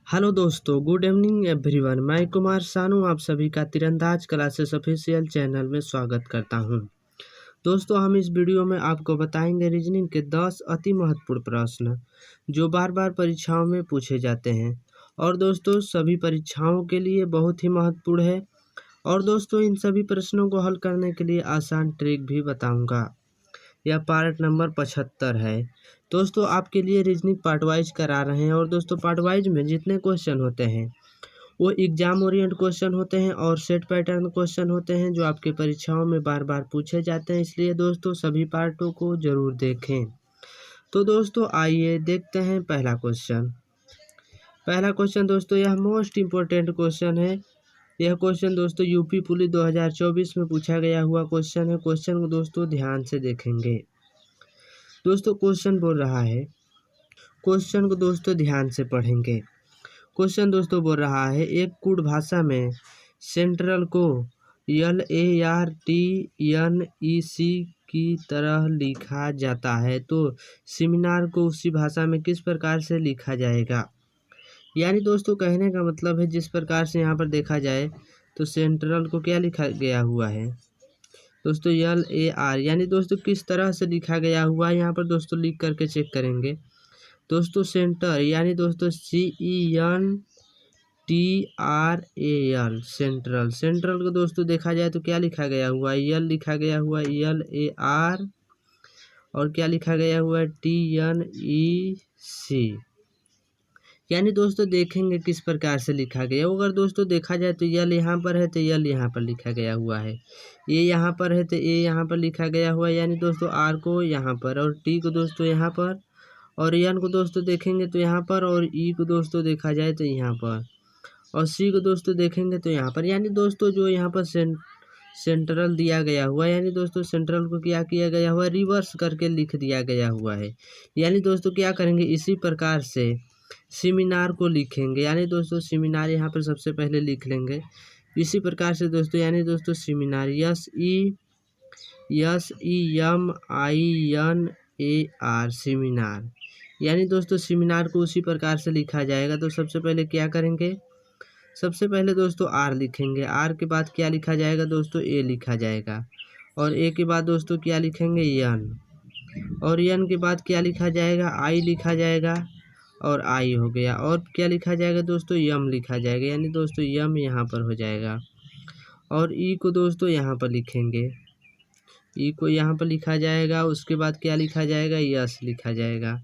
Hello दोस्तों, good evening everyone. मैं कुमार सानू आप सभी का तीरंदाज क्लासेस ऑफिशियल चैनल में स्वागत करता हूं। दोस्तों, हम इस वीडियो में आपको बताएंगे रीजनिंग के 10 अति महत्वपूर्ण प्रश्न जो बार बार परीक्षाओं में पूछे जाते हैं और दोस्तों सभी परीक्षाओं के लिए बहुत ही महत्वपूर्ण है। और दोस्तों, इन सभी प्रश्नों को हल करने के लिए आसान ट्रिक भी बताऊंगा। यह पार्ट नंबर 75 है। दोस्तों, आपके लिए रीजनिंग पार्ट वाइज करा रहे हैं और दोस्तों पार्ट वाइज में जितने क्वेश्चन होते हैं वो एग्जाम ओरिएंट क्वेश्चन होते हैं और सेट पैटर्न क्वेश्चन होते हैं जो आपके परीक्षाओं में बार बार पूछे जाते हैं। इसलिए दोस्तों सभी पार्टों को जरूर देखें। तो दोस्तों आइए देखते हैं पहला क्वेश्चन दोस्तों, यह मोस्ट इम्पोर्टेंट क्वेश्चन है। यह क्वेश्चन दोस्तों यूपी पुलिस 2024 में पूछा गया हुआ क्वेश्चन है। क्वेश्चन को दोस्तों ध्यान से देखेंगे। दोस्तों क्वेश्चन बोल रहा है, क्वेश्चन को दोस्तों ध्यान से पढ़ेंगे। क्वेश्चन दोस्तों बोल रहा है, एक कूट भाषा में सेंट्रल को LARTNEC की तरह लिखा जाता है तो सेमिनार को उसी भाषा में किस प्रकार से लिखा जाएगा। यानी दोस्तों कहने का मतलब है जिस प्रकार से यहाँ पर देखा जाए तो सेंट्रल को क्या लिखा गया हुआ है दोस्तों LAR, यानी दोस्तों किस तरह से लिखा गया हुआ है यहाँ पर दोस्तों लिख करके चेक करेंगे। दोस्तों सेंटर यानी दोस्तों CENTRAL सेंट्रल को दोस्तों देखा जाए तो क्या लिखा गया हुआ है, यल लिखा गया हुआ है LAR और क्या लिखा गया हुआ है TNEC। यानी दोस्तों देखेंगे किस प्रकार से लिखा गया। अगर दोस्तों देखा जाए तो यल यहाँ पर है तो यल यहाँ पर लिखा गया हुआ है, ये यहाँ पर है तो ये यहाँ पर लिखा गया हुआ है। यानी दोस्तों आर को यहाँ पर और टी को दोस्तों यहाँ पर और एन को दोस्तों देखेंगे तो यहाँ पर और ई को दोस्तों देखा जाए तो यहाँ पर और सी को दोस्तों देखेंगे तो यहाँ पर। यानी दोस्तों जो यहाँ पर सेंट्रल दिया गया हुआ है, यानी दोस्तों सेंट्रल को क्या किया गया हुआ है, रिवर्स करके लिख दिया गया हुआ है। यानी दोस्तों क्या करेंगे, इसी प्रकार से सेमिनार को लिखेंगे। यानी दोस्तों सेमिनार यहाँ पर सबसे पहले लिख लेंगे इसी प्रकार से दोस्तों। यानी दोस्तों सेमिनार SEMINAR सेमिनार। यानी दोस्तों सेमिनार को उसी प्रकार से लिखा जाएगा। तो सबसे पहले क्या करेंगे, सबसे पहले दोस्तों आर लिखेंगे। आर के बाद क्या लिखा जाएगा दोस्तों, ए लिखा जाएगा और ए के बाद दोस्तों क्या लिखेंगे, यन, और यन के बाद क्या लिखा जाएगा, आई लिखा जाएगा और आई हो गया। और क्या लिखा जाएगा दोस्तों, यम लिखा जाएगा। यानी दोस्तों यम यहाँ पर हो जाएगा और ई को दोस्तों यहाँ पर लिखेंगे, ई को यहाँ पर लिखा जाएगा। उसके बाद क्या लिखा जाएगा, यस लिखा जाएगा।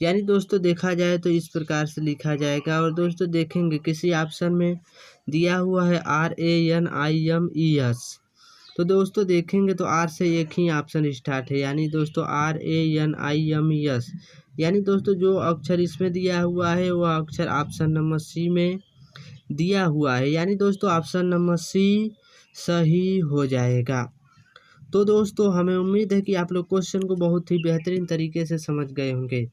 यानी दोस्तों देखा जाए तो इस प्रकार से लिखा जाएगा। और देखेंगे किसी ऑप्शन में दिया हुआ है RANIMES, तो दोस्तों देखेंगे तो आर से एक ही ऑप्शन स्टार्ट है। यानी दोस्तों RANIMES, यानी दोस्तों जो अक्षर इसमें दिया हुआ है वह अक्षर ऑप्शन नंबर सी में दिया हुआ है। यानी दोस्तों ऑप्शन नंबर सी सही हो जाएगा। तो दोस्तों हमें उम्मीद है कि आप लोग क्वेश्चन को बहुत ही बेहतरीन तरीके से समझ गए होंगे।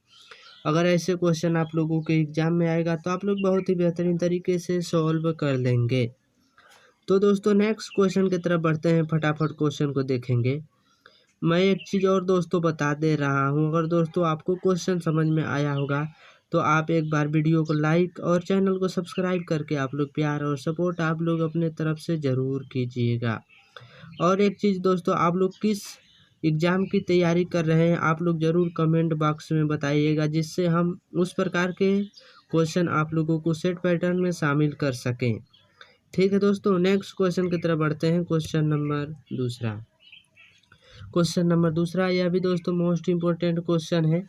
अगर ऐसे क्वेश्चन आप लोगों के एग्जाम में आएगा तो आप लोग बहुत ही बेहतरीन तरीके से सॉल्व कर लेंगे। तो दोस्तों नेक्स्ट क्वेश्चन की तरफ बढ़ते हैं, फटाफट क्वेश्चन को देखेंगे। मैं एक चीज़ और दोस्तों बता दे रहा हूँ, अगर दोस्तों आपको क्वेश्चन समझ में आया होगा तो आप एक बार वीडियो को लाइक और चैनल को सब्सक्राइब करके आप लोग प्यार और सपोर्ट आप लोग अपने तरफ से ज़रूर कीजिएगा। और एक चीज़ दोस्तों, आप लोग किस एग्ज़ाम की तैयारी कर रहे हैं आप लोग ज़रूर कमेंट बॉक्स में बताइएगा, जिससे हम उस प्रकार के क्वेश्चन आप लोगों को सेट पैटर्न में शामिल कर सकें। ठीक है दोस्तों, नेक्स्ट क्वेश्चन की तरफ बढ़ते हैं। क्वेश्चन नंबर दूसरा, यह भी दोस्तों मोस्ट इम्पोर्टेंट क्वेश्चन है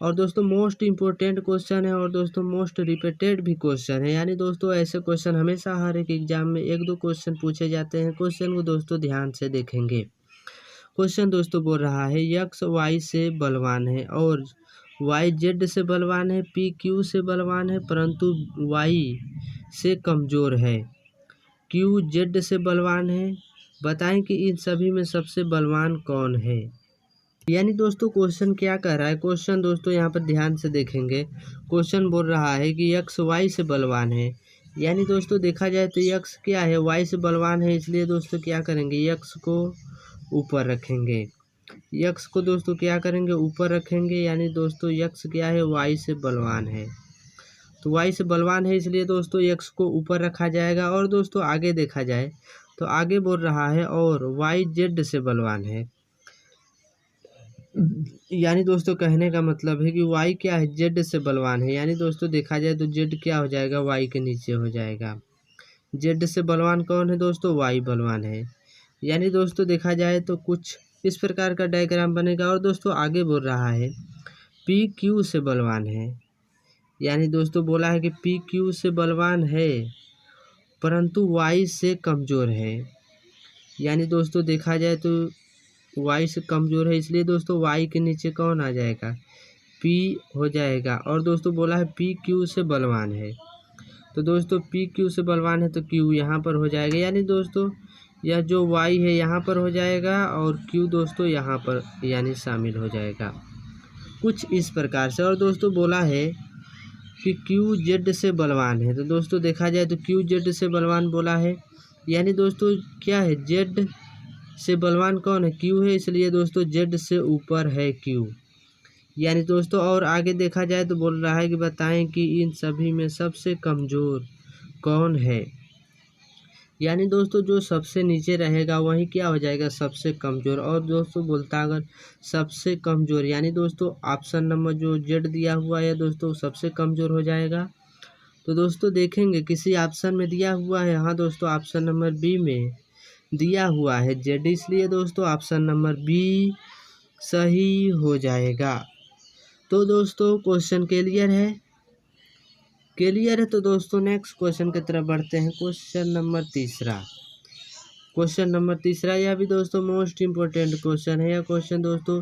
और दोस्तों मोस्ट इम्पोर्टेंट क्वेश्चन है और दोस्तों मोस्ट रिपीटेड भी क्वेश्चन है। यानी दोस्तों ऐसे क्वेश्चन हमेशा हर एक एग्जाम में एक दो क्वेश्चन पूछे जाते हैं। क्वेश्चन को दोस्तों ध्यान से देखेंगे। क्वेश्चन दोस्तों बोल रहा है, एक्स वाई से बलवान है और वाई जेड से बलवान है, पी क्यू से बलवान है परंतु वाई से कमज़ोर है, क्यू जेड से बलवान है। बताएं कि इन सभी में सबसे बलवान कौन है। यानी दोस्तों क्वेश्चन क्या कह रहा है, क्वेश्चन दोस्तों यहाँ पर ध्यान से देखेंगे। क्वेश्चन बोल रहा है कि एक्स वाई से बलवान है। यानी दोस्तों देखा जाए तो एक्स क्या है, वाई से बलवान है। इसलिए दोस्तों क्या करेंगे, एक्स को ऊपर रखेंगे। एक्स को दोस्तों क्या करेंगे, ऊपर रखेंगे। यानी दोस्तों एक्स क्या है, वाई से बलवान है। तो वाई से बलवान है, इसलिए दोस्तों एक्स को ऊपर रखा जाएगा। और दोस्तों आगे देखा जाए तो आगे बोल रहा है और वाई जेड से बलवान है, यानी दोस्तों कहने का मतलब है कि वाई क्या है, जेड से बलवान है। यानी दोस्तों देखा जाए तो जेड क्या हो जाएगा, वाई के नीचे हो जाएगा। जेड से बलवान कौन है दोस्तों, वाई बलवान है। यानी दोस्तों देखा जाए तो कुछ इस प्रकार का डायग्राम बनेगा। और दोस्तों आगे बोल रहा है पी क्यू से बलवान है, यानी दोस्तों बोला है कि पी क्यू से बलवान है परंतु वाई से कमज़ोर है। यानी दोस्तों देखा जाए तो वाई से कमज़ोर है, इसलिए दोस्तों वाई के नीचे कौन आ जाएगा, पी हो जाएगा। और दोस्तों बोला है पी क्यू से बलवान है, तो दोस्तों पी क्यू से बलवान है तो क्यू यहाँ पर हो जाएगा। यानी दोस्तों यह जो वाई है यहाँ पर हो जाएगा और क्यू दोस्तों यहाँ पर यानी शामिल हो जाएगा, कुछ इस प्रकार से। और दोस्तों बोला है कि क्यू जेड से बलवान है, तो दोस्तों देखा जाए तो क्यू जेड से बलवान बोला है, यानी दोस्तों क्या है, जेड से बलवान कौन है, क्यू है, इसलिए दोस्तों जेड से ऊपर है क्यू। यानी दोस्तों और आगे देखा जाए तो बोल रहा है कि बताएं कि इन सभी में सबसे कमज़ोर कौन है। यानी दोस्तों जो सबसे नीचे रहेगा वही क्या हो जाएगा, सबसे कमज़ोर। और दोस्तों बोलता अगर सबसे कमज़ोर, यानी दोस्तों ऑप्शन नंबर जो जेड दिया हुआ है दोस्तों सबसे कमज़ोर हो जाएगा। तो दोस्तों देखेंगे किसी ऑप्शन में दिया हुआ है, हाँ दोस्तों ऑप्शन नंबर बी में दिया हुआ है जेड, इसलिए दोस्तों ऑप्शन नंबर बी सही हो जाएगा। तो दोस्तों क्वेश्चन क्लियर है, क्लियर है। तो दोस्तों नेक्स्ट क्वेश्चन की तरफ बढ़ते हैं। क्वेश्चन नंबर तीसरा, क्वेश्चन नंबर तीसरा यह भी दोस्तों मोस्ट इम्पोर्टेंट क्वेश्चन है। यह क्वेश्चन दोस्तों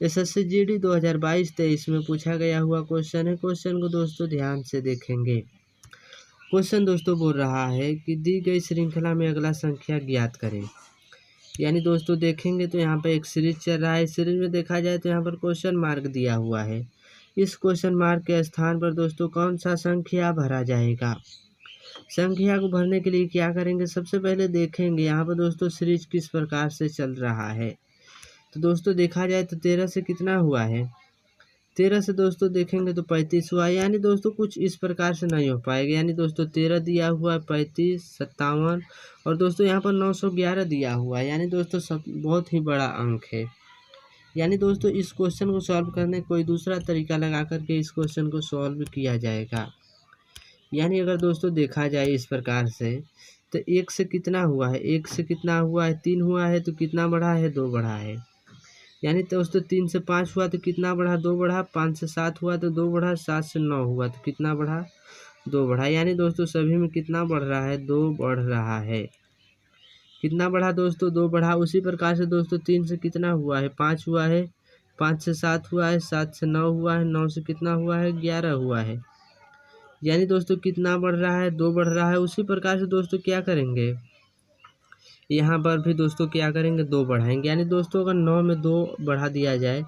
एसएससी जीडी 2022-23 में पूछा गया हुआ क्वेश्चन है। क्वेश्चन को दोस्तों ध्यान से देखेंगे। क्वेश्चन दोस्तों बोल रहा है कि दी गई श्रृंखला में अगला संख्या ज्ञात करें। यानी दोस्तों देखेंगे तो यहाँ पर एक सीरीज चल रहा है, सीरीज में देखा जाए तो यहाँ पर क्वेश्चन मार्क दिया हुआ है। इस क्वेश्चन मार्क के स्थान पर दोस्तों कौन सा संख्या भरा जाएगा। संख्या को भरने के लिए क्या करेंगे, सबसे पहले देखेंगे यहाँ पर दोस्तों सीरीज किस प्रकार से चल रहा है। तो दोस्तों देखा जाए तो 13 से कितना हुआ है, 13 से दोस्तों देखेंगे तो 35 हुआ। यानी दोस्तों कुछ इस प्रकार से नहीं हो पाएगा। यानी दोस्तों 13 दिया हुआ है, 35, 57 और दोस्तों यहाँ पर 911 दिया हुआ है। यानी दोस्तों सब बहुत ही बड़ा अंक है। यानी दोस्तों इस क्वेश्चन को सॉल्व करने कोई दूसरा तरीका लगा करके इस क्वेश्चन को सॉल्व किया जाएगा। यानी अगर दोस्तों देखा जाए इस प्रकार से तो 1 से कितना हुआ है, 1 से कितना हुआ है, 3 हुआ है, तो कितना बढ़ा है, 2 बढ़ा है। यानी दोस्तों 3 से 5 हुआ तो कितना बढ़ा, 2 बढ़ा। 5 से 7 हुआ तो 2 बढ़ा। 7 से 9 हुआ तो कितना बढ़ा, 2 बढ़ा। यानी दोस्तों सभी में कितना बढ़ रहा है, 2 बढ़ रहा है। कितना बढ़ा दोस्तों, 2 बढ़ा। उसी प्रकार से दोस्तों 3 से कितना हुआ है, 5 हुआ है। 5 से 7 हुआ है, 7 से 9 हुआ है। 9 से कितना हुआ है, 11 हुआ है। यानी दोस्तों कितना बढ़ रहा है, 2 बढ़ रहा है। उसी प्रकार से दोस्तों क्या करेंगे, यहाँ पर भी दोस्तों क्या करेंगे, 2 बढ़ाएंगे। यानी दोस्तों अगर 9 में 2 बढ़ा दिया जाए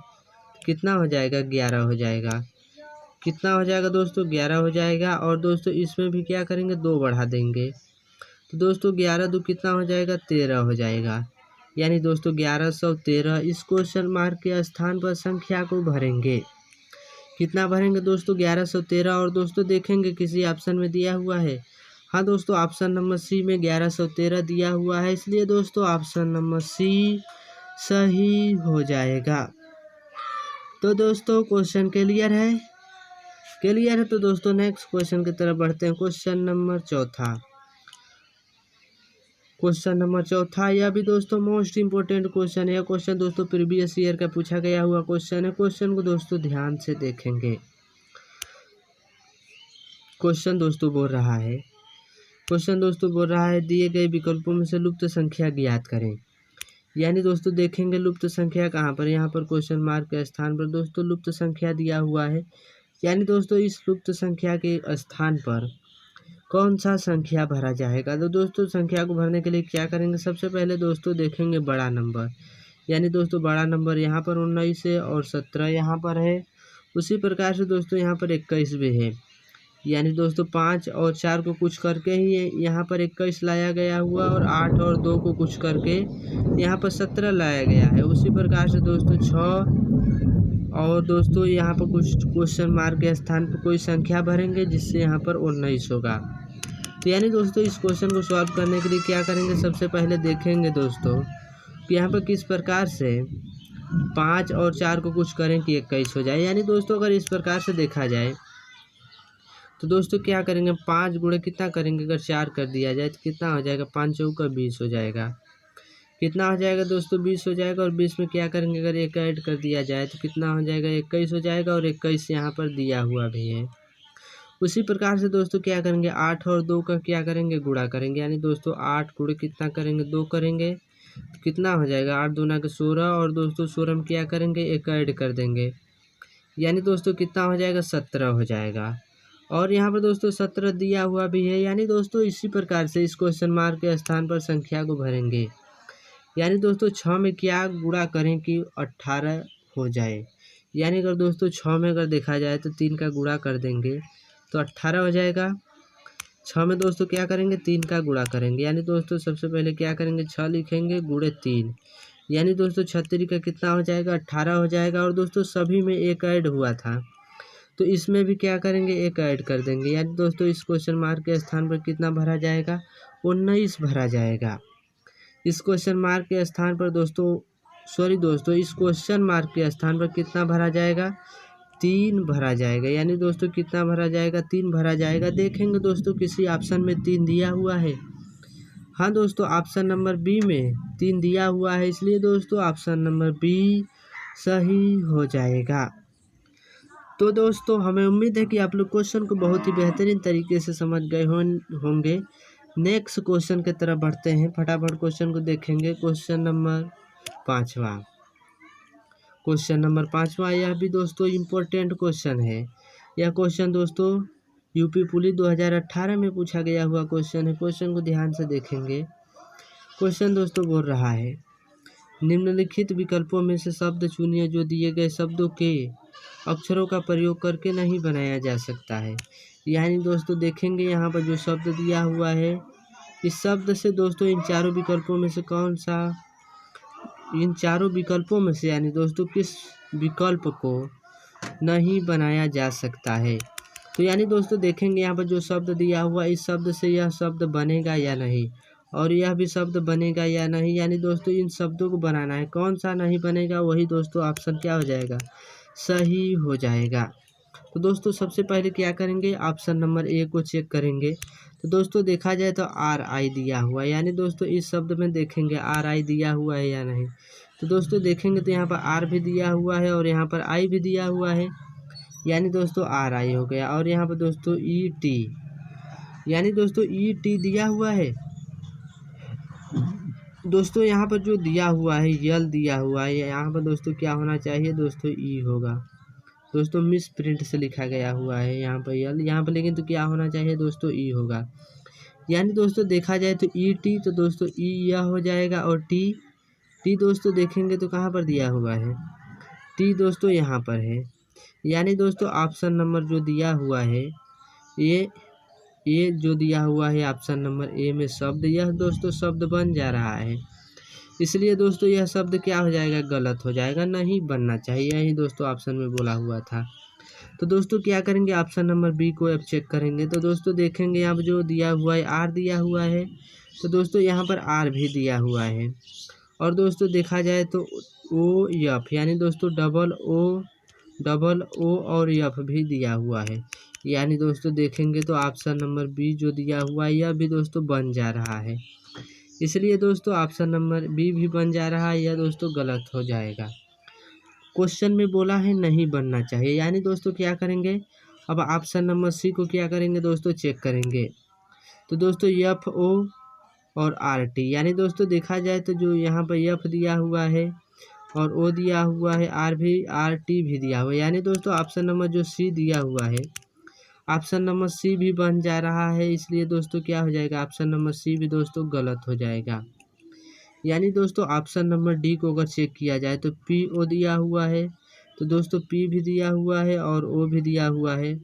कितना हो जाएगा, 11 हो जाएगा। कितना हो जाएगा दोस्तों, 11 हो जाएगा। और दोस्तों इसमें भी क्या करेंगे, 2 बढ़ा देंगे। तो दोस्तों 11 2 कितना हो जाएगा, 13 हो जाएगा। यानी दोस्तों 1113 इस क्वेश्चन मार्क के स्थान पर संख्या को भरेंगे। कितना भरेंगे दोस्तों, 1113। और दोस्तों देखेंगे किसी ऑप्शन में दिया हुआ है, हाँ दोस्तों ऑप्शन नंबर सी में 1113 दिया हुआ है, इसलिए दोस्तों ऑप्शन नंबर सी सही हो जाएगा। तो दोस्तों क्वेश्चन क्लियर है, क्लियर है। तो दोस्तों नेक्स्ट क्वेश्चन की तरफ बढ़ते हैं। क्वेश्चन नंबर चौथा, क्वेश्चन नंबर चौथा यह भी दोस्तों मोस्ट इम्पोर्टेंट क्वेश्चन है। क्वेश्चन दोस्तों प्रीवियस ईयर का पूछा गया हुआ क्वेश्चन है। क्वेश्चन को दोस्तों ध्यान से देखेंगे। क्वेश्चन दोस्तों बोल रहा है, क्वेश्चन दोस्तों बोल रहा है दिए गए विकल्पों में से लुप्त संख्या ज्ञात करें। यानी दोस्तों देखेंगे लुप्त संख्या कहाँ पर, यहाँ पर क्वेश्चन मार्क के स्थान पर दोस्तों लुप्त संख्या दिया हुआ है। यानी दोस्तों इस लुप्त संख्या के स्थान पर कौन सा संख्या भरा जाएगा। तो दोस्तों संख्या को भरने के लिए क्या करेंगे, सबसे पहले दोस्तों देखेंगे बड़ा नंबर। यानी दोस्तों बड़ा नंबर यहाँ पर 19 है और 17 यहाँ पर है। उसी प्रकार से दोस्तों यहाँ पर 21 भी है। यानी दोस्तों 5 और 4 को कुछ करके ही यहाँ पर 21 लाया गया हुआ और 8 और 2 को कुछ करके यहाँ पर 17 लाया गया है। उसी प्रकार से दोस्तों 6 और दोस्तों यहाँ पर कुछ क्वेश्चन मार्क के स्थान पर कोई संख्या भरेंगे जिससे यहाँ पर 19 होगा। तो यानी दोस्तों इस क्वेश्चन को सॉल्व करने के लिए क्या करेंगे, सबसे पहले देखेंगे दोस्तों कि यहाँ पर किस प्रकार से 5 और 4 को कुछ करें कि 21 हो जाए। यानी दोस्तों अगर इस प्रकार से देखा जाए तो दोस्तों क्या करेंगे, 5 गुणे कितना करेंगे, अगर 4 कर दिया जाए तो कितना हो जाएगा, 5 चौका 20 हो जाएगा। कितना हो जाएगा दोस्तों, 20 हो जाएगा। और 20 में क्या करेंगे, अगर 1 ऐड कर दिया जाए तो कितना हो जाएगा, 21 हो जाएगा। और 21 यहाँ पर दिया हुआ भी है। उसी प्रकार से दोस्तों क्या करेंगे, 8 और 2 का क्या करेंगे, गुणा करेंगे। यानी दोस्तों 8 गुणे कितना करेंगे, 2 करेंगे तो कितना हो जाएगा, 8 दूना के 16। और दोस्तों 16 में क्या करेंगे, 1 ऐड कर देंगे। यानी दोस्तों कितना हो जाएगा, 17 हो जाएगा। और यहाँ पर दोस्तों 17 दिया हुआ भी है। यानी दोस्तों इसी प्रकार से इस क्वेश्चन मार्क के स्थान पर संख्या को भरेंगे। यानी दोस्तों 6 में क्या गुणा करें कि 18 हो जाए। यानी अगर दोस्तों 6 में अगर देखा जाए तो 3 का गुणा कर देंगे तो 18 हो जाएगा। 6 में दोस्तों क्या करेंगे, 3 का गुणा करेंगे। यानी दोस्तों सबसे पहले क्या करेंगे, 6 लिखेंगे गुणे 3। यानी दोस्तों 36 का कितना हो जाएगा, 18 हो जाएगा। और दोस्तों सभी में 1 ऐड हुआ था तो इसमें भी क्या करेंगे, 1 ऐड कर देंगे। यानी दोस्तों इस क्वेश्चन मार्क के स्थान पर कितना भरा जाएगा, 19 भरा जाएगा। इस क्वेश्चन मार्क के स्थान पर दोस्तों इस क्वेश्चन मार्क के स्थान पर कितना भरा जाएगा, 3 भरा जाएगा। यानी दोस्तों कितना भरा जाएगा, 3 भरा जाएगा। देखेंगे दोस्तों किसी ऑप्शन में 3 दिया हुआ है। हाँ दोस्तों ऑप्शन नंबर बी में 3 दिया हुआ है, इसलिए दोस्तों ऑप्शन नंबर बी सही हो जाएगा। तो दोस्तों हमें उम्मीद है कि आप लोग क्वेश्चन को बहुत ही बेहतरीन तरीके से समझ गए होंगे। नेक्स्ट क्वेश्चन की तरफ बढ़ते हैं, फटाफट क्वेश्चन को देखेंगे। क्वेश्चन नंबर 5वां, यह भी दोस्तों इम्पोर्टेंट क्वेश्चन है। यह क्वेश्चन दोस्तों यूपी पुलिस 2018 में पूछा गया हुआ क्वेश्चन है। क्वेश्चन को ध्यान से देखेंगे। क्वेश्चन दोस्तों बोल रहा है, निम्नलिखित विकल्पों में से शब्द चुनिए जो दिए गए शब्दों के अक्षरों का प्रयोग करके नहीं बनाया जा सकता है। यानी दोस्तों देखेंगे यहाँ पर जो शब्द दिया हुआ है, इस शब्द से दोस्तों इन चारों विकल्पों में से यानी दोस्तों किस विकल्प को नहीं बनाया जा सकता है। तो यानी दोस्तों देखेंगे यहाँ पर जो शब्द दिया हुआ, इस शब्द से यह शब्द बनेगा या नहीं, और यह भी शब्द बनेगा या नहीं। यानी दोस्तों इन शब्दों को बनाना है, कौन सा नहीं बनेगा वही दोस्तों ऑप्शन क्या हो जाएगा, सही हो जाएगा। तो दोस्तों सबसे पहले क्या करेंगे, ऑप्शन नंबर ए को चेक करेंगे। तो दोस्तों देखा जाए तो आर आई दिया हुआ है। यानी दोस्तों इस शब्द में देखेंगे आर आई दिया हुआ है या नहीं। तो दोस्तों देखेंगे तो यहाँ पर आर भी दिया हुआ है और यहाँ पर आई भी दिया हुआ है। यानी दोस्तों आर आई हो गया। और यहाँ पर दोस्तों ई टी, यानी दोस्तों ई टी दिया हुआ है। दोस्तों यहाँ पर जो दिया हुआ है यल दिया हुआ है, यहाँ पर दोस्तों क्या होना चाहिए, दोस्तों ई होगा। दोस्तों मिस प्रिंट से लिखा गया हुआ है यहाँ पर यल, यहाँ पर लेकिन तो क्या होना चाहिए दोस्तों, ई होगा। यानी दोस्तों देखा जाए तो ई टी, तो दोस्तों ई यह हो जाएगा। और टी दोस्तों देखेंगे तो कहाँ पर दिया हुआ है, टी दोस्तों यहाँ पर है। यानी दोस्तों ऑप्शन नंबर जो दिया हुआ है, ये जो दिया हुआ है ऑप्शन नंबर ए में शब्द, यह दोस्तों शब्द बन जा रहा है। इसलिए दोस्तों यह शब्द क्या हो जाएगा, गलत हो जाएगा, नहीं बनना चाहिए। यही दोस्तों ऑप्शन में बोला हुआ था। तो दोस्तों क्या करेंगे, ऑप्शन नंबर बी को अब चेक करेंगे। तो दोस्तों देखेंगे यहाँ पर जो दिया हुआ है आर दिया हुआ है, तो दोस्तों यहाँ पर आर भी दिया हुआ है। और दोस्तों देखा जाए तो ओ एफ, यानी दोस्तों डबल ओ और एफ भी दिया हुआ है। यानी दोस्तों देखेंगे तो ऑप्शन नंबर बी जो दिया हुआ है यह भी दोस्तों बन जा रहा है। इसलिए दोस्तों ऑप्शन नंबर बी भी बन जा रहा है, यह दोस्तों गलत हो जाएगा। क्वेश्चन में बोला है नहीं बनना चाहिए। यानी दोस्तों क्या करेंगे, अब ऑप्शन नंबर सी को क्या करेंगे दोस्तों, चेक करेंगे। तो दोस्तों एफ ओ और आर टी, यानी दोस्तों देखा जाए तो जो यहाँ पर एफ दिया हुआ है और ओ दिया हुआ है, आर टी भी दिया हुआ है। यानी दोस्तों ऑप्शन नंबर जो सी दिया हुआ है, ऑप्शन नंबर सी भी बन जा रहा है। इसलिए दोस्तों क्या हो जाएगा, ऑप्शन नंबर सी भी दोस्तों गलत हो जाएगा। यानी दोस्तों ऑप्शन नंबर डी को अगर चेक किया जाए तो पी ओ दिया हुआ है, तो दोस्तों पी भी दिया हुआ है और ओ भी दिया हुआ है।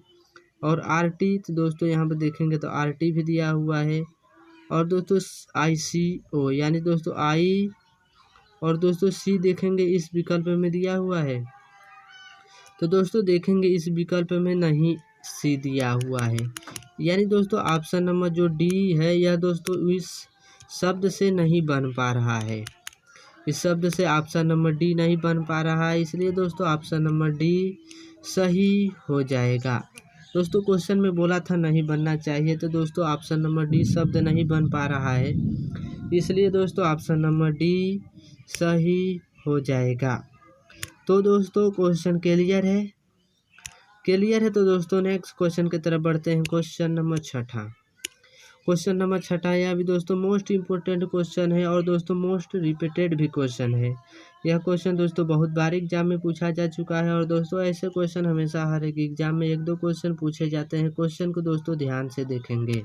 और आर टी, तो दोस्तों यहाँ पर देखेंगे तो आर टी भी दिया हुआ है। और दोस्तों आई सी ओ, यानी दोस्तों आई और दोस्तों सी देखेंगे इस विकल्प में दिया हुआ है। तो दोस्तों देखेंगे इस विकल्प में नहीं सी दिया हुआ है, यानी दोस्तों ऑप्शन नंबर जो डी है यह दोस्तों इस शब्द से नहीं बन पा रहा है। इस शब्द से ऑप्शन नंबर डी नहीं बन पा रहा है, इसलिए दोस्तों ऑप्शन नंबर डी सही हो जाएगा। दोस्तों क्वेश्चन में बोला था नहीं बनना चाहिए, तो दोस्तों ऑप्शन नंबर डी शब्द नहीं बन पा रहा है, इसलिए दोस्तों ऑप्शन नंबर डी सही हो जाएगा। तो दोस्तों क्वेश्चन क्लियर है? क्लियर है तो दोस्तों नेक्स्ट क्वेश्चन की तरफ बढ़ते हैं। क्वेश्चन नंबर छठा। क्वेश्चन नंबर छठा यह भी दोस्तों मोस्ट इम्पोर्टेंट क्वेश्चन है और दोस्तों मोस्ट रिपीटेड भी क्वेश्चन है। यह क्वेश्चन दोस्तों बहुत बार एग्जाम में पूछा जा चुका है और दोस्तों ऐसे क्वेश्चन हमेशा हर एक एग्जाम में एक दो क्वेश्चन पूछे जाते हैं। क्वेश्चन को दोस्तों ध्यान से देखेंगे।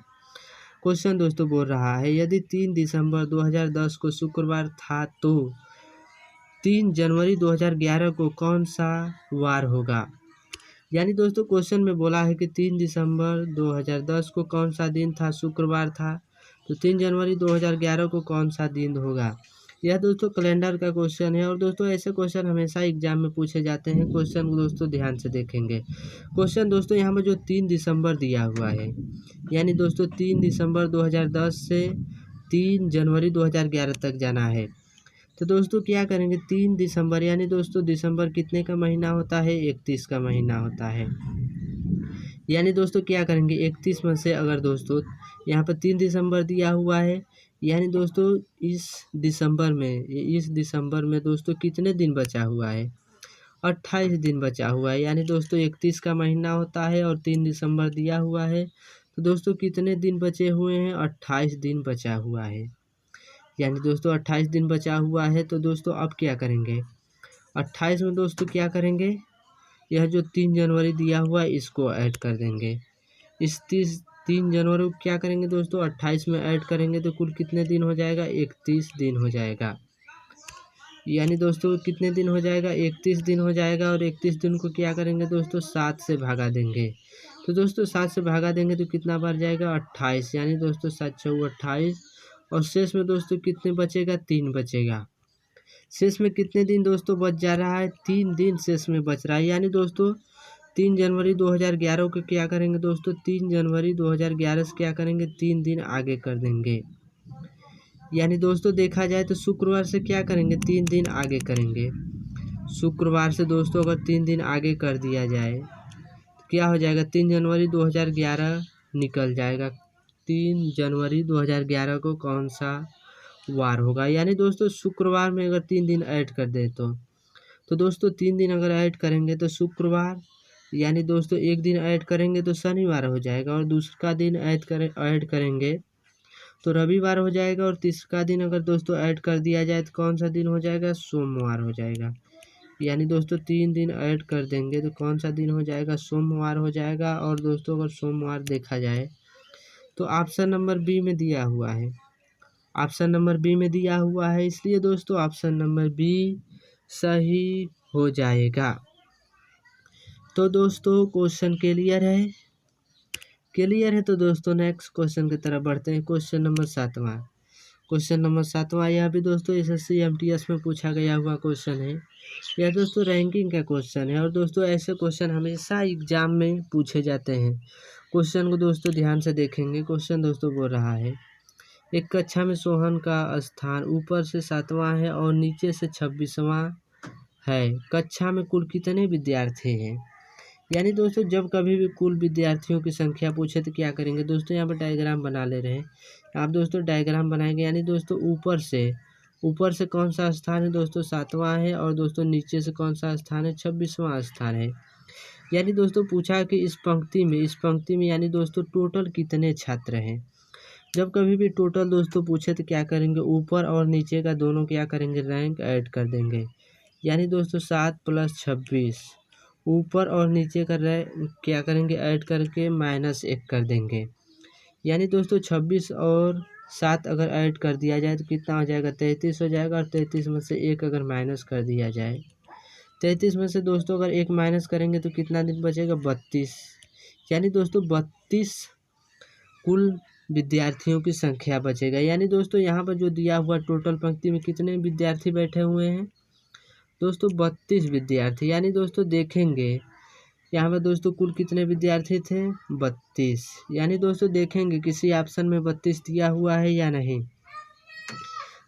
क्वेश्चन दोस्तों बोल रहा है यदि 3 दिसंबर 2010 को शुक्रवार था तो 3 जनवरी 2011 को कौन सा वार होगा। यानी दोस्तों क्वेश्चन में बोला है कि 3 दिसंबर 2010 को कौन सा दिन था, शुक्रवार था, तो 3 जनवरी 2011 को कौन सा दिन होगा। यह दोस्तों कैलेंडर का क्वेश्चन है और दोस्तों ऐसे क्वेश्चन हमेशा एग्जाम में पूछे जाते हैं। क्वेश्चन को दोस्तों ध्यान से देखेंगे। क्वेश्चन दोस्तों यहाँ पर जो 3 दिसंबर दिया हुआ है, यानी दोस्तों 3 दिसंबर 2010 से 3 जनवरी 2011 तक जाना है। तो दोस्तों क्या करेंगे 3 दिसंबर, यानी दोस्तों दिसंबर कितने का महीना होता है, 31 का महीना होता है। यानी दोस्तों क्या करेंगे 31 में से अगर दोस्तों यहाँ पर 3 दिसंबर दिया हुआ है, यानी दोस्तों इस दिसंबर में दोस्तों कितने दिन बचा हुआ है, 28 दिन बचा हुआ है। यानी दोस्तों 31 का महीना होता है और 3 दिसंबर दिया हुआ है, तो दोस्तों कितने दिन बचे हुए हैं, 28 दिन बचा हुआ है। यानी दोस्तों 28 दिन बचा हुआ है। तो दोस्तों अब क्या करेंगे 28 में दोस्तों क्या करेंगे, यह जो 3 जनवरी दिया हुआ है इसको ऐड कर देंगे। इस 3 जनवरी को क्या करेंगे दोस्तों 28 में ऐड करेंगे तो कुल कितने दिन हो जाएगा, 31 दिन हो जाएगा। यानी दोस्तों कितने दिन हो जाएगा, 31 दिन हो जाएगा। और 31 दिन को क्या करेंगे दोस्तों 7 से भागा देंगे। तो दोस्तों 7 से भागा देंगे तो कितना बार जाएगा, 28। यानी दोस्तों 7 चौके 28 और शेष में दोस्तों कितने बचेगा, 3 बचेगा। शेष में कितने दिन दोस्तों बच जा रहा है, 3 दिन शेष में बच रहा है। यानी दोस्तों 3 जनवरी 2011 को क्या करेंगे दोस्तों 3 जनवरी 2011 से क्या करेंगे 3 दिन आगे कर देंगे। यानी दोस्तों देखा जाए तो शुक्रवार से क्या करेंगे 3 दिन आगे करेंगे। शुक्रवार से दोस्तों अगर 3 दिन आगे कर दिया जाए तो क्या हो जाएगा, 3 जनवरी 2011 निकल जाएगा। 3 जनवरी 2011 को कौन सा वार होगा। यानी दोस्तों शुक्रवार में अगर 3 दिन ऐड कर दे तो दोस्तों 3 दिन अगर ऐड करेंगे तो शुक्रवार, यानी दोस्तों एक दिन ऐड करेंगे तो शनिवार हो जाएगा और दूसरा दिन ऐड करेंगे तो रविवार हो जाएगा और तीसरा दिन अगर दोस्तों ऐड कर दिया जाए तो कौन सा दिन हो जाएगा, सोमवार हो जाएगा। यानी दोस्तों 3 दिन ऐड कर देंगे तो कौन सा दिन हो जाएगा, सोमवार हो जाएगा। और दोस्तों अगर सोमवार देखा जाए तो ऑप्शन नंबर बी में दिया हुआ है, ऑप्शन नंबर बी में दिया हुआ है, इसलिए दोस्तों ऑप्शन नंबर बी सही हो जाएगा। तो दोस्तों क्वेश्चन क्लियर है? क्लियर है तो दोस्तों नेक्स्ट क्वेश्चन की तरफ बढ़ते हैं। क्वेश्चन नंबर 7वां। क्वेश्चन नंबर 7वां यह भी दोस्तों एसएससी एमटीएस में पूछा गया हुआ क्वेश्चन है। यह दोस्तों रैंकिंग का क्वेश्चन है और दोस्तों ऐसे क्वेश्चन हमेशा एग्जाम में पूछे जाते हैं। क्वेश्चन को दोस्तों ध्यान से देखेंगे। क्वेश्चन दोस्तों बोल रहा है एक कक्षा में सोहन का स्थान ऊपर से 7वां है और नीचे से 26वां है। कक्षा में कुल कितने विद्यार्थी हैं। यानी दोस्तों जब कभी भी कुल विद्यार्थियों की संख्या पूछे तो क्या करेंगे दोस्तों, यहाँ पर डायग्राम बना ले रहे हैं आप दोस्तों, डायग्राम बनाएंगे। यानी दोस्तों ऊपर से कौन सा स्थान है दोस्तों, 7वां है और दोस्तों नीचे से कौन सा स्थान है, 26वां स्थान है। यानी दोस्तों पूछा कि इस पंक्ति में यानी दोस्तों टोटल कितने छात्र हैं। जब कभी भी टोटल दोस्तों पूछे तो क्या करेंगे, ऊपर और नीचे का दोनों क्या करेंगे, रैंक ऐड कर देंगे। यानी दोस्तों 7 + 26 ऊपर और नीचे का क्या करेंगे, ऐड करके -1 कर देंगे। यानी दोस्तों 26 और 7 अगर ऐड कर दिया जाए तो कितना हो जाएगा, 33 हो जाएगा। और 33 में से 1 अगर माइनस कर दिया जाए, 33 में से दोस्तों अगर 1 माइनस करेंगे तो कितना दिन बचेगा, 32। यानी दोस्तों 32 कुल विद्यार्थियों की संख्या बचेगा। यानी दोस्तों यहाँ पर जो दिया हुआ टोटल पंक्ति में कितने विद्यार्थी बैठे हुए हैं, दोस्तों 32 विद्यार्थी। यानी दोस्तों देखेंगे यहाँ पर दोस्तों कुल कितने विद्यार्थी थे, 32। यानी दोस्तों देखेंगे किसी ऑप्शन में 32 दिया हुआ है या नहीं।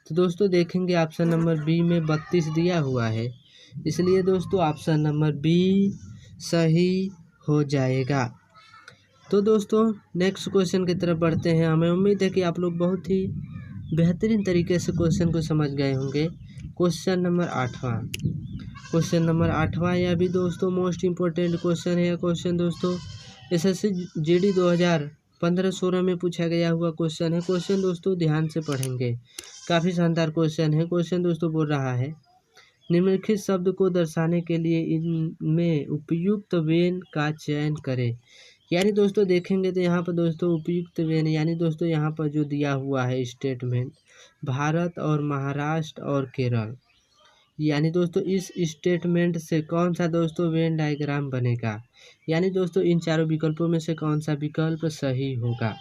तो दोस्तों देखेंगे ऑप्शन नंबर बी में 32 दिया हुआ है, इसलिए दोस्तों ऑप्शन नंबर बी सही हो जाएगा। तो दोस्तों नेक्स्ट क्वेश्चन की तरफ बढ़ते हैं। हमें उम्मीद है कि आप लोग बहुत ही बेहतरीन तरीके से क्वेश्चन को समझ गए होंगे। क्वेश्चन नंबर 8वां, क्वेश्चन नंबर 8वां यह भी दोस्तों मोस्ट इम्पोर्टेंट क्वेश्चन है। क्वेश्चन दोस्तों एसएससी जीडी 2015-16 में पूछा गया हुआ क्वेश्चन है। क्वेश्चन दोस्तों ध्यान से पढ़ेंगे, काफ़ी शानदार क्वेश्चन है। क्वेश्चन दोस्तों बोल रहा है निम्नलिखित शब्द को दर्शाने के लिए इनमें उपयुक्त वेन का चयन करें। यानी दोस्तों देखेंगे तो यहाँ पर दोस्तों उपयुक्त वेन यानी दोस्तों यहाँ पर जो दिया हुआ है स्टेटमेंट भारत और महाराष्ट्र और केरल, यानी दोस्तों इस स्टेटमेंट से कौन सा दोस्तों वेन डायग्राम बनेगा। यानी दोस्तों इन चारों विकल्पों में से कौन सा विकल्प सही होगा।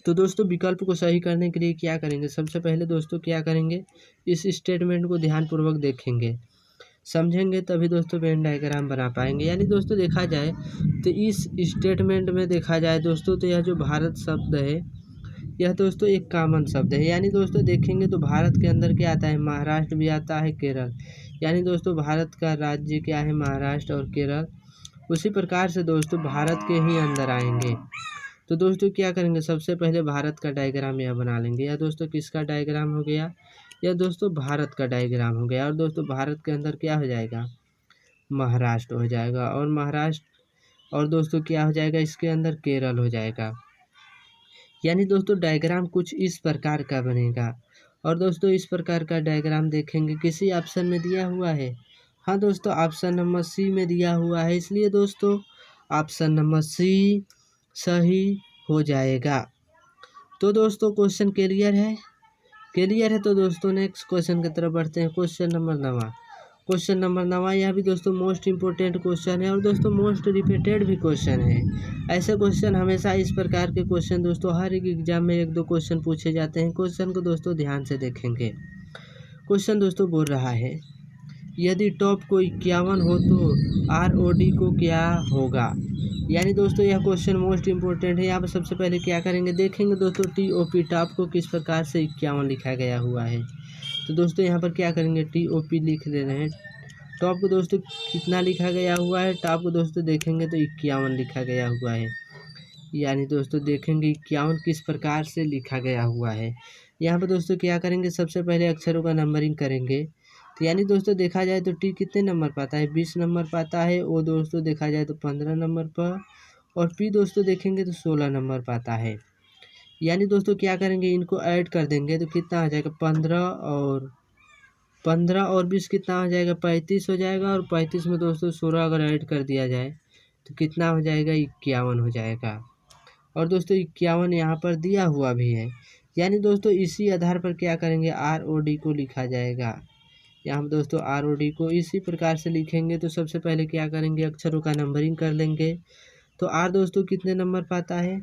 तो दोस्तों विकल्प को सही करने के लिए क्या करेंगे, सबसे पहले दोस्तों क्या करेंगे, इस स्टेटमेंट को ध्यानपूर्वक देखेंगे, समझेंगे, तभी दोस्तों वेन डायग्राम बना पाएंगे। यानी दोस्तों देखा जाए तो इस स्टेटमेंट में देखा जाए दोस्तों तो यह जो भारत शब्द है यह दोस्तों एक कॉमन शब्द है। यानी दोस्तों देखेंगे तो भारत के अंदर क्या आता है, महाराष्ट्र भी आता है, केरल। यानी दोस्तों भारत का राज्य क्या है, महाराष्ट्र और केरल। उसी प्रकार से दोस्तों भारत के ही अंदर आएंगे। तो दोस्तों क्या करेंगे, सबसे पहले भारत का डायग्राम यह बना लेंगे। यह दोस्तों किसका डायग्राम हो गया, यह दोस्तों भारत का डायग्राम हो गया। और दोस्तों भारत के अंदर क्या हो जाएगा, महाराष्ट्र हो जाएगा, और महाराष्ट्र और दोस्तों क्या हो जाएगा, इसके अंदर केरल हो जाएगा। यानी दोस्तों डायग्राम कुछ इस प्रकार का बनेगा। और दोस्तों इस प्रकार का डायग्राम देखेंगे किसी ऑप्शन में दिया हुआ है, हाँ दोस्तों ऑप्शन नंबर सी में दिया हुआ है, इसलिए दोस्तों ऑप्शन नंबर सी सही हो जाएगा। तो दोस्तों क्वेश्चन क्लियर है, क्लियर है। तो दोस्तों नेक्स्ट क्वेश्चन की तरफ बढ़ते हैं। क्वेश्चन नंबर 9, क्वेश्चन नंबर 9 यह भी दोस्तों मोस्ट इम्पोर्टेंट क्वेश्चन है और दोस्तों मोस्ट रिपीटेड भी क्वेश्चन है। ऐसे क्वेश्चन हमेशा इस प्रकार के क्वेश्चन दोस्तों हर एक एग्जाम में 1-2 क्वेश्चन पूछे जाते हैं। क्वेश्चन को दोस्तों ध्यान से देखेंगे। क्वेश्चन दोस्तों बोल रहा है यदि टॉप को 51 हो तो ROD को क्या होगा। यानी दोस्तों यह क्वेश्चन मोस्ट इम्पोर्टेंट है। यहाँ पर सबसे पहले क्या करेंगे, देखेंगे दोस्तों TOP टॉप को किस प्रकार से 51 लिखा गया हुआ है। तो दोस्तों यहाँ पर क्या करेंगे, TOP लिख ले रहे हैं। टॉप को दोस्तों कितना लिखा गया हुआ है, टॉप को दोस्तों देखेंगे तो 51 लिखा गया हुआ है। यानी दोस्तों देखेंगे 51 किस प्रकार से लिखा गया हुआ है। यहाँ पर दोस्तों क्या करेंगे, सबसे पहले अक्षरों का नंबरिंग करेंगे। तो यानी दोस्तों देखा जाए तो टी कितने नंबर पाता है, 20 नंबर पाता है। ओ दोस्तों देखा जाए तो 15 नंबर पर, और पी दोस्तों देखेंगे तो 16 नंबर पाता है। यानी दोस्तों क्या करेंगे, इनको ऐड कर देंगे तो कितना आ जाएगा, 15 और 20 कितना हो जाएगा, 35 हो जाएगा। और 35 में दोस्तों 16 अगर ऐड कर दिया जाए तो कितना हो जाएगा, 51 हो जाएगा। और दोस्तों 51 यहाँ पर दिया हुआ भी है। यानी दोस्तों इसी आधार पर क्या करेंगे, ROD को लिखा जाएगा। यहाँ दोस्तों ROD को इसी प्रकार से लिखेंगे। तो सबसे पहले क्या करेंगे, अक्षरों का नंबरिंग कर लेंगे। तो R दोस्तों कितने नंबर पाता है,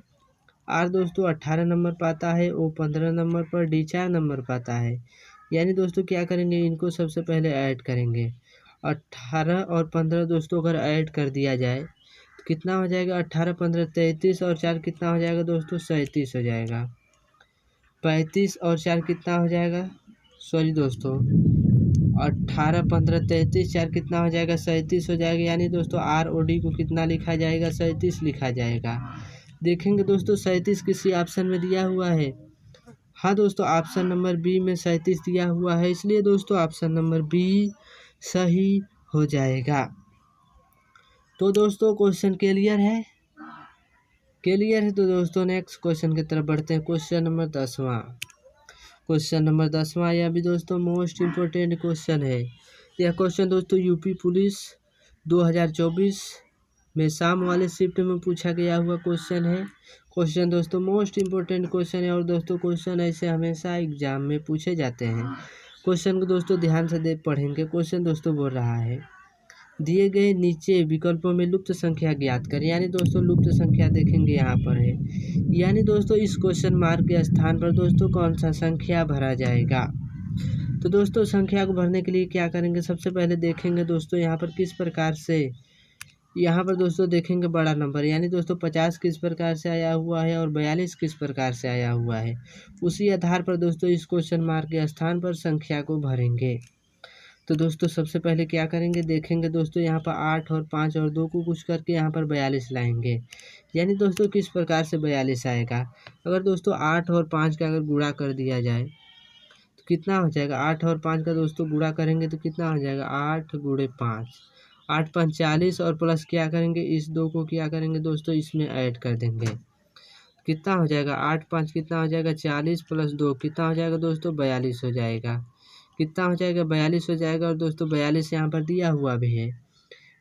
R दोस्तों 18 नंबर पाता है। O 15 नंबर पर, D 4 नंबर पाता है। यानी दोस्तों क्या करेंगे, इनको सबसे पहले ऐड करेंगे। 18 और 15 दोस्तों अगर ऐड कर दिया जाए तो कितना हो जाएगा, 18 15 33, और 4 कितना हो जाएगा दोस्तों, 37 हो जाएगा। 35 और 4 कितना हो जाएगा, सॉरी दोस्तों 18 15 33, 4 कितना हो जाएगा, 37 हो जाएगा। यानी दोस्तों ROD को कितना लिखा जाएगा, 37 लिखा जाएगा। देखेंगे दोस्तों 37 किसी ऑप्शन में दिया हुआ है, हाँ दोस्तों ऑप्शन नंबर बी में 37 दिया हुआ है, इसलिए दोस्तों ऑप्शन नंबर बी सही हो जाएगा। तो दोस्तों क्वेश्चन क्लियर है, क्लियर है। तो दोस्तों नेक्स्ट क्वेश्चन की तरफ बढ़ते हैं। क्वेश्चन नंबर 10वां, क्वेश्चन नंबर 10वां यह भी दोस्तों मोस्ट इम्पोर्टेंट क्वेश्चन है। यह क्वेश्चन दोस्तों यूपी पुलिस 2024 में शाम वाले शिफ्ट में पूछा गया हुआ क्वेश्चन है। क्वेश्चन दोस्तों मोस्ट इम्पोर्टेंट क्वेश्चन है, और दोस्तों क्वेश्चन ऐसे हमेशा एग्जाम में पूछे जाते हैं। क्वेश्चन को दोस्तों ध्यान से पढ़ेंगे। क्वेश्चन दोस्तों बोल रहा है दिए गए नीचे विकल्पों में लुप्त संख्या ज्ञात करें। यानी दोस्तों लुप्त संख्या देखेंगे यहाँ पर है, यानी दोस्तों इस क्वेश्चन मार्क के स्थान पर दोस्तों कौन सा संख्या भरा जाएगा। तो दोस्तों संख्या को भरने के लिए क्या करेंगे, सबसे पहले देखेंगे दोस्तों यहाँ पर किस प्रकार से, यहाँ पर दोस्तों देखेंगे बड़ा नंबर, यानी दोस्तों 50 किस प्रकार से आया हुआ है और 42 किस प्रकार से आया हुआ है। उसी आधार पर दोस्तों इस क्वेश्चन मार्क के स्थान पर संख्या को भरेंगे। तो दोस्तों सबसे पहले क्या करेंगे, देखेंगे दोस्तों यहाँ पर 8 और 5 और 2 को कुछ करके यहाँ पर 42 लाएंगे, यानी दोस्तों किस प्रकार से 42 आएगा। अगर दोस्तों 8 और 5 का अगर गुणा कर दिया जाए तो कितना हो जाएगा, 8 और 5 का दोस्तों गुणा करेंगे तो कितना हो जाएगा, 8 गुणे 5, 8 5 40 और प्लस क्या करेंगे, इस 2 को क्या करेंगे दोस्तों इसमें ऐड कर देंगे, कितना हो जाएगा, 8 5 कितना हो जाएगा 40 प्लस 2 कितना हो जाएगा दोस्तों 42 हो जाएगा, कितना हो जाएगा 42 हो जाएगा। और दोस्तों 42 यहाँ पर दिया हुआ भी है,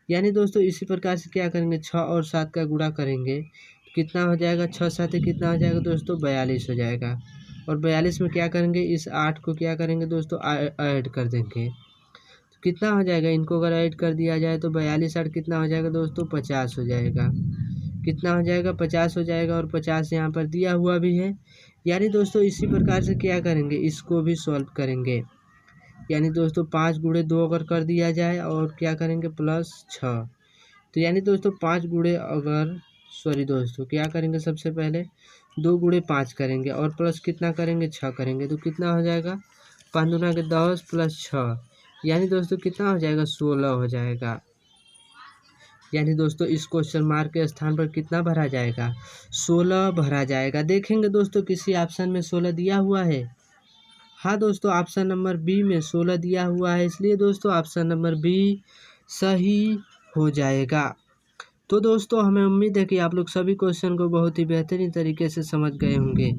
यानी दोस्तों इसी प्रकार से क्या करेंगे 6 और 7 का गुणा करेंगे तो कितना हो जाएगा, 6 7 कितना हो जाएगा दोस्तों 42 हो जाएगा। और 42 में क्या करेंगे, इस 8 को क्या करेंगे दोस्तों ऐड कर देंगे तो कितना हो जाएगा, इनको अगर ऐड कर दिया जाए तो 42 8 कितना हो जाएगा दोस्तों 50 हो जाएगा, कितना हो जाएगा 50 हो जाएगा। और 50 यहाँ पर दिया हुआ भी है, यानी दोस्तों इसी प्रकार से क्या करेंगे, इसको भी सॉल्व करेंगे, यानी दोस्तों 5 गुणे 2 अगर कर दिया जाए और क्या करेंगे प्लस 6, तो यानी दोस्तों 5 गुणे अगर दोस्तों क्या करेंगे, सबसे पहले 2 गुणे 5 करेंगे और प्लस कितना करेंगे 6 करेंगे तो कितना हो जाएगा, 5 दूना के 10 प्लस 6, यानी दोस्तों कितना हो जाएगा 16 हो जाएगा। यानी दोस्तों इस क्वेश्चन मार्क के स्थान पर कितना भरा जाएगा, 16 भरा जाएगा। देखेंगे दोस्तों किसी ऑप्शन में 16 दिया हुआ है, हाँ दोस्तों ऑप्शन नंबर बी में 16 दिया हुआ है, इसलिए दोस्तों ऑप्शन नंबर बी सही हो जाएगा। तो दोस्तों हमें उम्मीद है कि आप लोग सभी क्वेश्चन को बहुत ही बेहतरीन तरीके से समझ गए होंगे।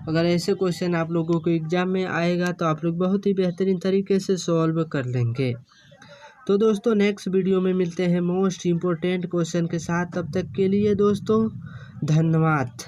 अगर ऐसे क्वेश्चन आप लोगों को एग्जाम में आएगा तो आप लोग बहुत ही बेहतरीन तरीके से सॉल्व कर लेंगे। तो दोस्तों नेक्स्ट वीडियो में मिलते हैं मोस्ट इम्पोर्टेंट क्वेश्चन के साथ, तब तक के लिए दोस्तों धन्यवाद।